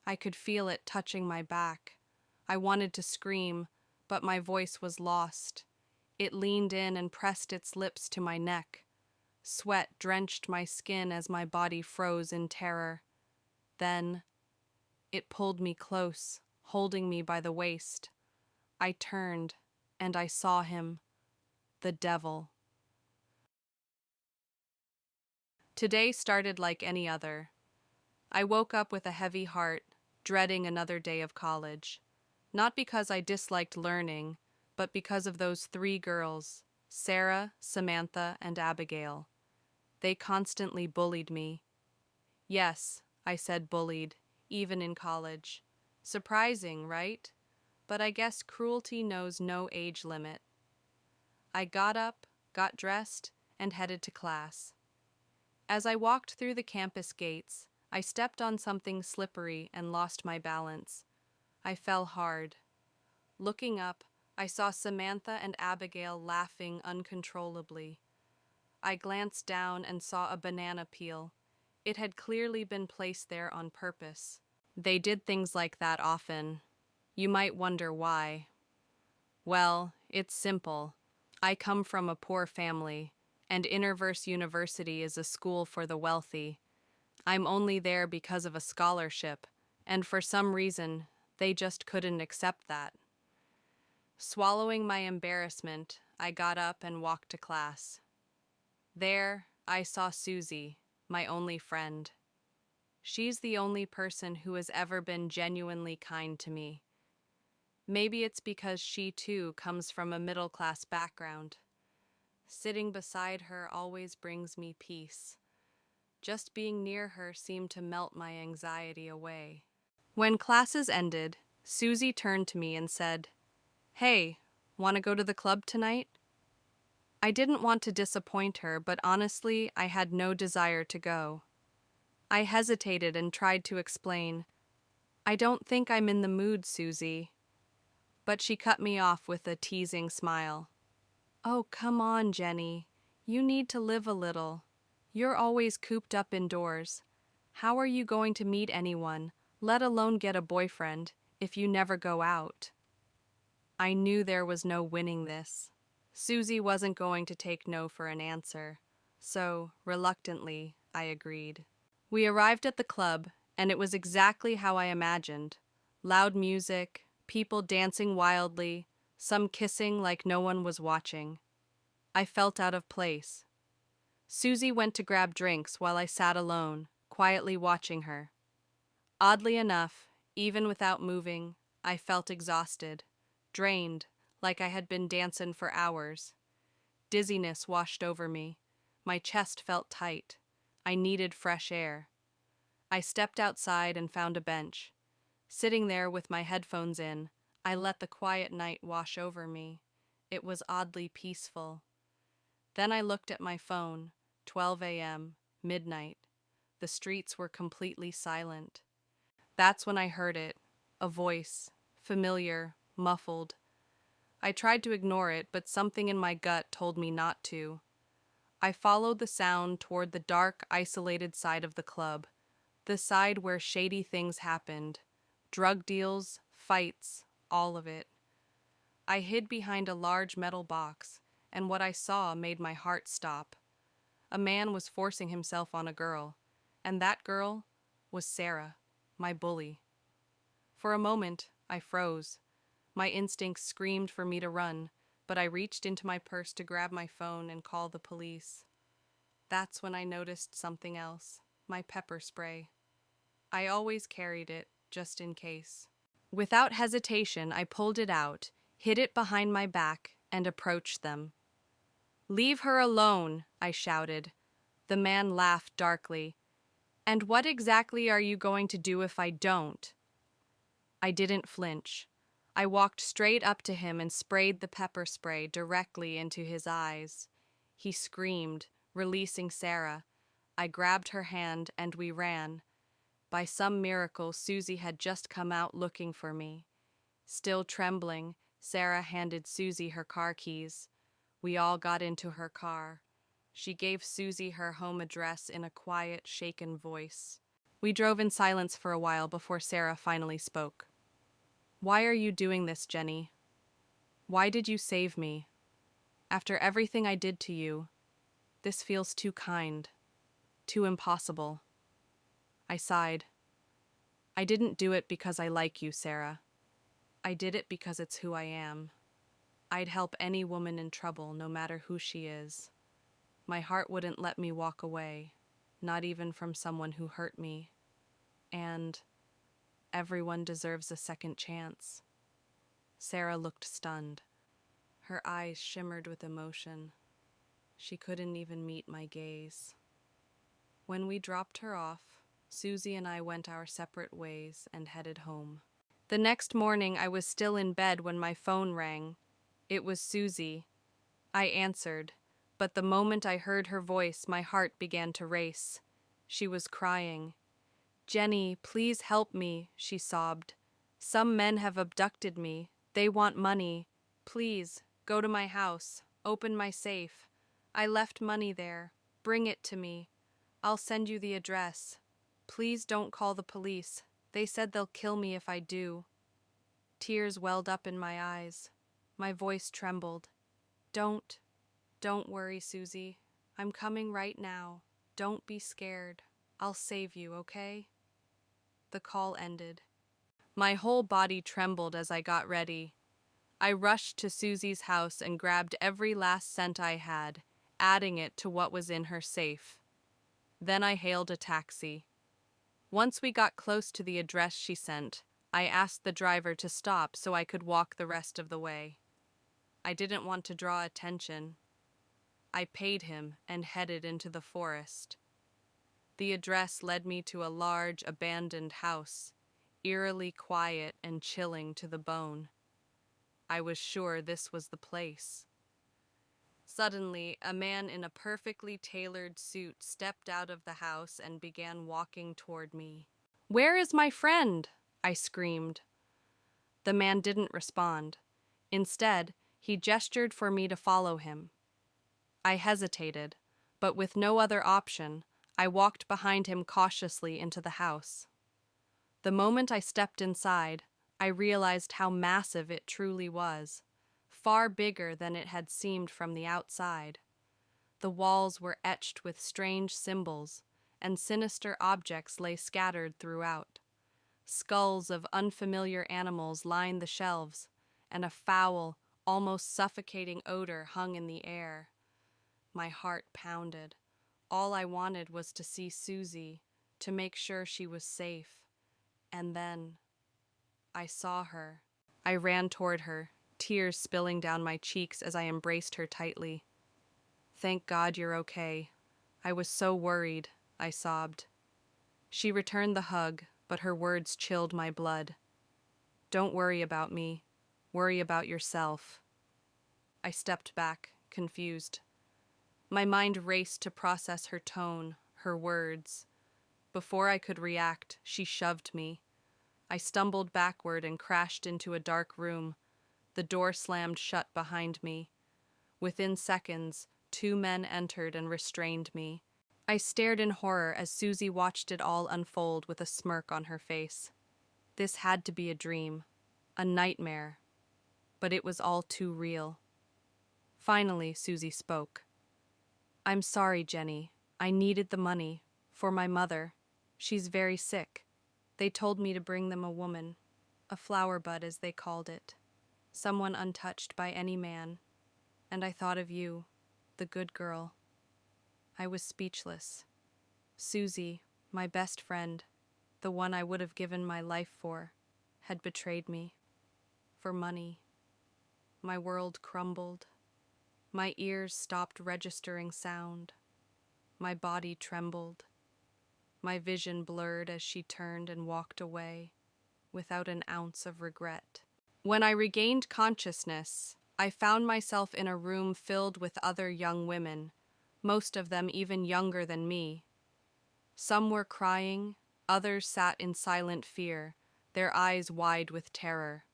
I could feel it touching my back. I wanted to scream, but my voice was lost. It leaned in and pressed its lips to my neck. Sweat drenched my skin as my body froze in terror. Then, it pulled me close, holding me by the waist. I turned, and I saw him, the devil. Today started like any other. I woke up with a heavy heart, dreading another day of college. Not because I disliked learning, but because of those three girls, Sarah, Samantha, and Abigail. They constantly bullied me. Yes, I said bullied, even in college. Surprising, right? But I guess cruelty knows no age limit. I got up, got dressed, and headed to class. As I walked through the campus gates, I stepped on something slippery and lost my balance. I fell hard. Looking up, I saw Samantha and Abigail laughing uncontrollably. I glanced down and saw a banana peel. It had clearly been placed there on purpose. They did things like that often. You might wonder why. Well, it's simple. I come from a poor family, and Innerverse University is a school for the wealthy. I'm only there because of a scholarship, and for some reason, they just couldn't accept that. Swallowing my embarrassment, I got up and walked to class. There, I saw Suzy, my only friend. She's the only person who has ever been genuinely kind to me. Maybe it's because she too comes from a middle-class background. Sitting beside her always brings me peace. Just being near her seemed to melt my anxiety away. When classes ended, Suzy turned to me and said, "Hey, want to go to the club tonight?" I didn't want to disappoint her, but honestly, I had no desire to go. I hesitated and tried to explain, "I don't think I'm in the mood, Suzy." But she cut me off with a teasing smile. "Oh, come on, Jenny. You need to live a little. You're always cooped up indoors. How are you going to meet anyone, let alone get a boyfriend, if you never go out?" I knew there was no winning this. Suzy wasn't going to take no for an answer, so, reluctantly, I agreed. We arrived at the club, and it was exactly how I imagined. Loud music, people dancing wildly, some kissing like no one was watching. I felt out of place. Suzy went to grab drinks while I sat alone, quietly watching her. Oddly enough, even without moving, I felt exhausted, drained, like I had been dancing for hours. Dizziness washed over me. My chest felt tight. I needed fresh air. I stepped outside and found a bench. Sitting there with my headphones in, I let the quiet night wash over me. It was oddly peaceful. Then I looked at my phone, 12 a.m., midnight. The streets were completely silent. That's when I heard it, a voice, familiar, muffled. I tried to ignore it, but something in my gut told me not to. I followed the sound toward the dark, isolated side of the club, the side where shady things happened. Drug deals, fights, all of it. I hid behind a large metal box, and what I saw made my heart stop. A man was forcing himself on a girl, and that girl was Sarah, my bully. For a moment, I froze. My instincts screamed for me to run, but I reached into my purse to grab my phone and call the police. That's when I noticed something else, my pepper spray. I always carried it, just in case. Without hesitation, I pulled it out, hid it behind my back, and approached them. "Leave her alone," I shouted. The man laughed darkly. "And what exactly are you going to do if I don't?" I didn't flinch. I walked straight up to him and sprayed the pepper spray directly into his eyes. He screamed, releasing Sarah. I grabbed her hand and we ran. By some miracle, Suzy had just come out looking for me. Still trembling, Sarah handed Suzy her car keys. We all got into her car. She gave Suzy her home address in a quiet, shaken voice. We drove in silence for a while before Sarah finally spoke. Why are you doing this, Jenny? Why did you save me? After everything I did to you, this feels too kind, too impossible. I sighed. I didn't do it because I like you, Sarah. I did it because it's who I am. I'd help any woman in trouble, no matter who she is. My heart wouldn't let me walk away, not even from someone who hurt me. And everyone deserves a second chance. Sarah looked stunned. Her eyes shimmered with emotion. She couldn't even meet my gaze. When we dropped her off, Suzy and I went our separate ways and headed home. The next morning, I was still in bed when my phone rang. It was Suzy. I answered, but the moment I heard her voice, my heart began to race. She was crying. "Jenny, please help me," she sobbed. "Some men have abducted me. They want money. Please, go to my house. Open my safe. I left money there. Bring it to me. I'll send you the address. Please don't call the police. They said they'll kill me if I do." Tears welled up in my eyes. My voice trembled. Don't worry, Suzy. I'm coming right now. Don't be scared. I'll save you, okay?" The call ended. My whole body trembled as I got ready. I rushed to Suzy's house and grabbed every last cent I had, adding it to what was in her safe. Then I hailed a taxi. Once we got close to the address she sent, I asked the driver to stop so I could walk the rest of the way. I didn't want to draw attention. I paid him and headed into the forest. The address led me to a large, abandoned house, eerily quiet and chilling to the bone. I was sure this was the place. Suddenly, a man in a perfectly tailored suit stepped out of the house and began walking toward me. "Where is my friend?" I screamed. The man didn't respond. Instead, he gestured for me to follow him. I hesitated, but with no other option, I walked behind him cautiously into the house. The moment I stepped inside, I realized how massive it truly was, far bigger than it had seemed from the outside. The walls were etched with strange symbols, and sinister objects lay scattered throughout. Skulls of unfamiliar animals lined the shelves, and a foul, almost suffocating odor hung in the air. My heart pounded. All I wanted was to see Suzy, to make sure she was safe. And then I saw her. I ran toward her, tears spilling down my cheeks as I embraced her tightly. "Thank God you're okay. I was so worried," I sobbed. She returned the hug, but her words chilled my blood. "Don't worry about me. Worry about yourself." I stepped back, confused. My mind raced to process her tone, her words. Before I could react, she shoved me. I stumbled backward and crashed into a dark room. The door slammed shut behind me. Within seconds, 2 men entered and restrained me. I stared in horror as Suzy watched it all unfold with a smirk on her face. This had to be a dream, a nightmare, but it was all too real. Finally, Suzy spoke. "I'm sorry, Jenny. I needed the money. For my mother. She's very sick. They told me to bring them a woman. A flower bud, as they called it. Someone untouched by any man. And I thought of you, the good girl." I was speechless. Suzy, my best friend, the one I would have given my life for, had betrayed me. For money. My world crumbled. My ears stopped registering sound. My body trembled. My vision blurred as she turned and walked away, without an ounce of regret. When I regained consciousness, I found myself in a room filled with other young women, most of them even younger than me. Some were crying, others sat in silent fear, their eyes wide with terror.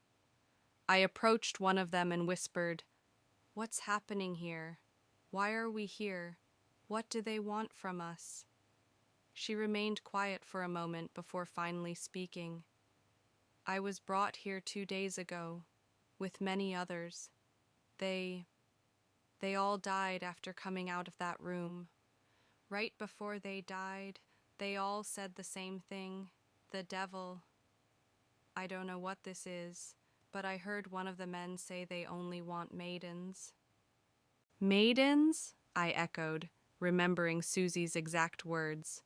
I approached one of them and whispered, "What's happening here? Why are we here? What do they want from us?" She remained quiet for a moment before finally speaking. I was brought here 2 days ago, with many others. They all died after coming out of that room. Right before they died, they all said the same thing. The devil. I don't know what this is, but I heard one of the men say they only want maidens. Maidens? I echoed, remembering Suzy's exact words.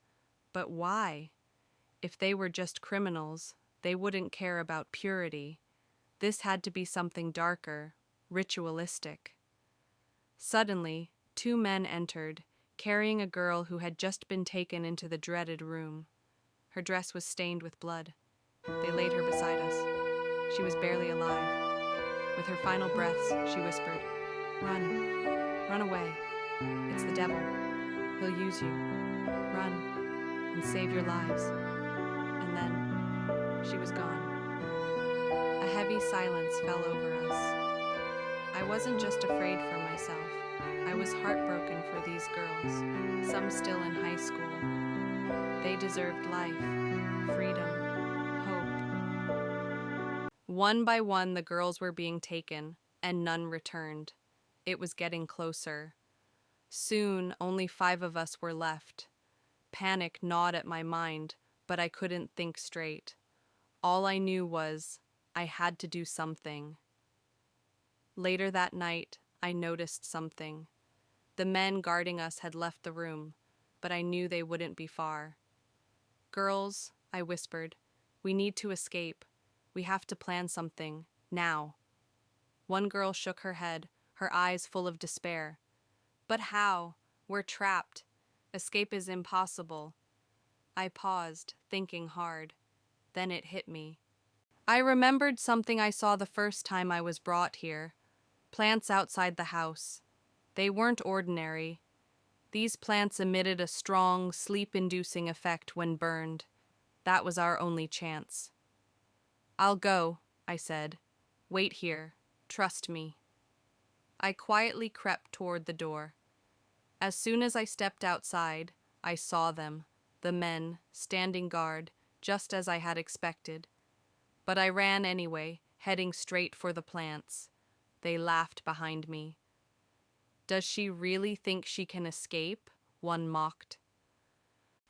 But why? If they were just criminals, they wouldn't care about purity. This had to be something darker, ritualistic. Suddenly, 2 men entered, carrying a girl who had just been taken into the dreaded room. Her dress was stained with blood. They laid her beside us. She was barely alive. With her final breaths, she whispered, "Run. Run away. It's the devil. He'll use you. Run and save your lives." And then she was gone. A heavy silence fell over us. I wasn't just afraid for myself. I was heartbroken for these girls, some still in high school. They deserved life, freedom, hope. One by one, the girls were being taken, and none returned. It was getting closer. Soon, only 5 of us were left. Panic gnawed at my mind, but I couldn't think straight. All I knew was I had to do something. Later that night, I noticed something. The men guarding us had left the room, but I knew they wouldn't be far. "Girls," I whispered, "we need to escape. We have to plan something, now." One girl shook her head, her eyes full of despair. "But how? We're trapped. Escape is impossible." I paused, thinking hard. Then it hit me. I remembered something I saw the first time I was brought here. Plants outside the house. They weren't ordinary. These plants emitted a strong, sleep-inducing effect when burned. That was our only chance. "I'll go," I said. "Wait here. Trust me." I quietly crept toward the door. As soon as I stepped outside, I saw them, the men, standing guard, just as I had expected. But I ran anyway, heading straight for the plants. They laughed behind me. "Does she really think she can escape?" one mocked.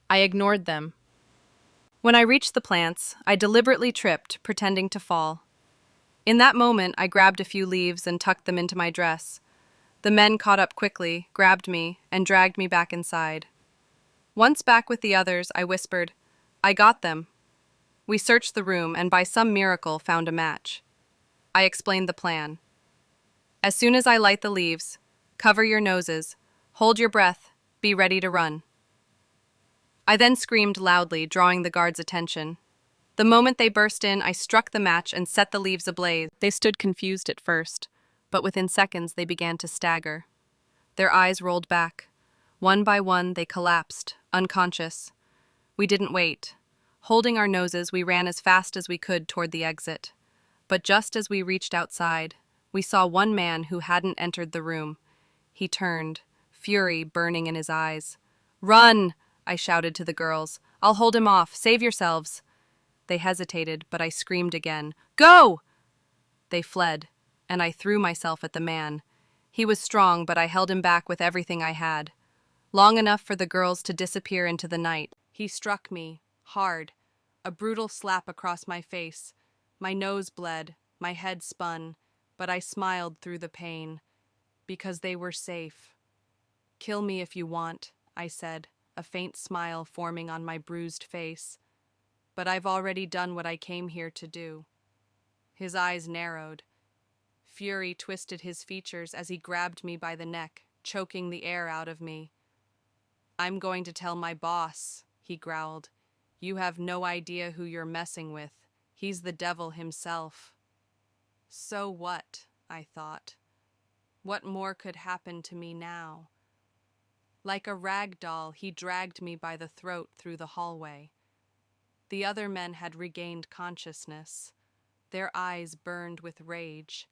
I ignored them. When I reached the plants, I deliberately tripped, pretending to fall. In that moment, I grabbed a few leaves and tucked them into my dress. The men caught up quickly, grabbed me, and dragged me back inside. Once back with the others, I whispered, "I got them." We searched the room and by some miracle found a match. I explained the plan. "As soon as I light the leaves, cover your noses, hold your breath, be ready to run." I then screamed loudly, drawing the guards' attention. The moment they burst in, I struck the match and set the leaves ablaze. They stood confused at first, but within seconds they began to stagger. Their eyes rolled back. One by one, they collapsed, unconscious. We didn't wait. Holding our noses, we ran as fast as we could toward the exit. But just as we reached outside, we saw one man who hadn't entered the room. He turned, fury burning in his eyes. "Run!" I shouted to the girls. "I'll hold him off. Save yourselves." They hesitated, but I screamed again. "Go!" They fled, and I threw myself at the man. He was strong, but I held him back with everything I had. Long enough for the girls to disappear into the night. He struck me, hard, a brutal slap across my face. My nose bled, my head spun, but I smiled through the pain, because they were safe. "Kill me if you want," I said, a faint smile forming on my bruised face. "But I've already done what I came here to do." His eyes narrowed. Fury twisted his features as he grabbed me by the neck, choking the air out of me. "I'm going to tell my boss," he growled. "You have no idea who you're messing with. He's the devil himself." So what? I thought. What more could happen to me now? Like a rag doll, he dragged me by the throat through the hallway. The other men had regained consciousness. Their eyes burned with rage.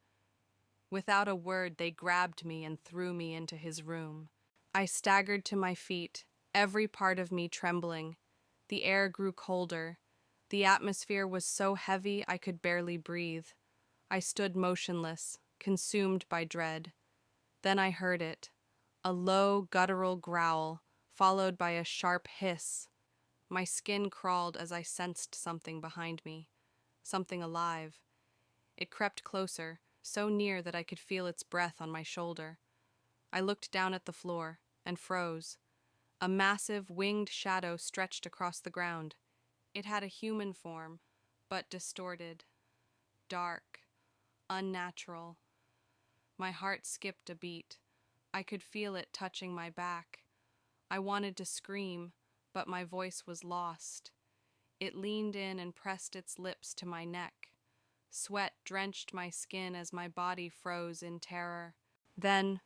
Without a word, they grabbed me and threw me into his room. I staggered to my feet, every part of me trembling. The air grew colder. The atmosphere was so heavy I could barely breathe. I stood motionless, consumed by dread. Then I heard it, a low, guttural growl, followed by a sharp hiss. My skin crawled as I sensed something behind me, something alive. It crept closer, so near that I could feel its breath on my shoulder. I looked down at the floor and froze. A massive, winged shadow stretched across the ground. It had a human form, but distorted, dark, unnatural. My heart skipped a beat. I could feel it touching my back. I wanted to scream, but my voice was lost. It leaned in and pressed its lips to my neck. Sweat drenched my skin as my body froze in terror. Then,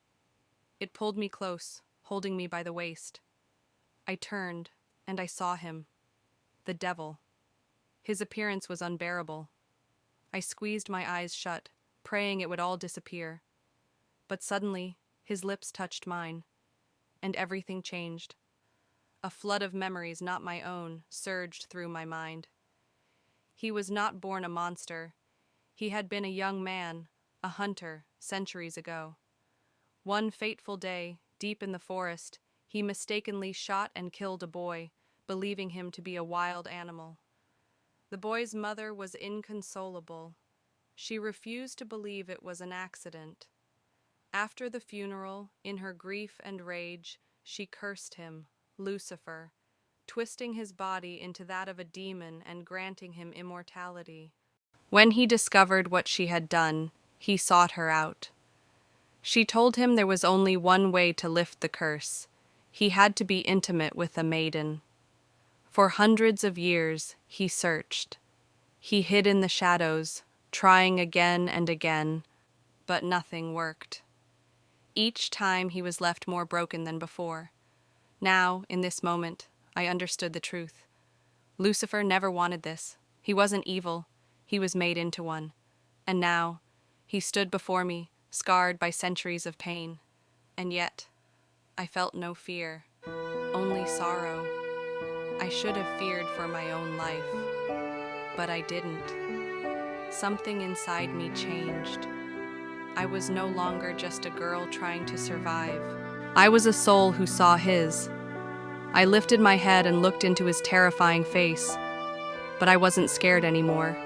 it pulled me close, holding me by the waist. I turned, and I saw him. The devil. His appearance was unbearable. I squeezed my eyes shut, praying it would all disappear. But suddenly, his lips touched mine, and everything changed. A flood of memories not my own surged through my mind. He was not born a monster. He had been a young man, a hunter, centuries ago. One fateful day, deep in the forest, he mistakenly shot and killed a boy, believing him to be a wild animal. The boy's mother was inconsolable. She refused to believe it was an accident. After the funeral, in her grief and rage, she cursed him, Lucifer, twisting his body into that of a demon and granting him immortality. When he discovered what she had done, he sought her out. She told him there was only one way to lift the curse. He had to be intimate with a maiden. For hundreds of years, he searched. He hid in the shadows, trying again and again, but nothing worked. Each time he was left more broken than before. Now, in this moment, I understood the truth. Lucifer never wanted this. He wasn't evil. He was made into one. And now, he stood before me, scarred by centuries of pain. And yet, I felt no fear, only sorrow. I should have feared for my own life, but I didn't. Something inside me changed. I was no longer just a girl trying to survive. I was a soul who saw his. I lifted my head and looked into his terrifying face, but I wasn't scared anymore.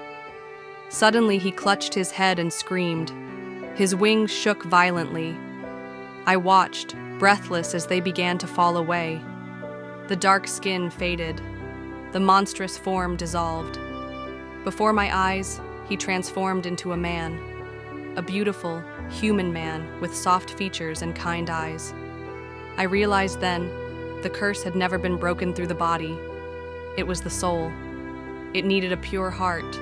Suddenly, he clutched his head and screamed. His wings shook violently. I watched, breathless, as they began to fall away. The dark skin faded. The monstrous form dissolved. Before my eyes, he transformed into a man. A beautiful, human man with soft features and kind eyes. I realized then, the curse had never been broken through the body. It was the soul. It needed a pure heart,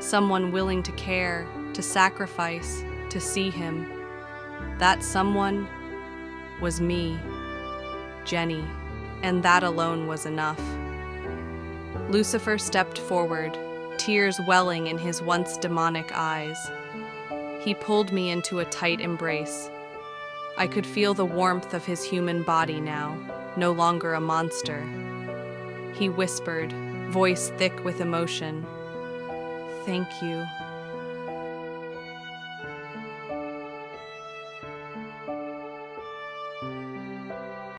someone willing to care, to sacrifice, to see him. That someone was me, Jenny, and that alone was enough. Lucifer stepped forward, tears welling in his once demonic eyes. He pulled me into a tight embrace. I could feel the warmth of his human body now, no longer a monster. He whispered, voice thick with emotion, "Thank you.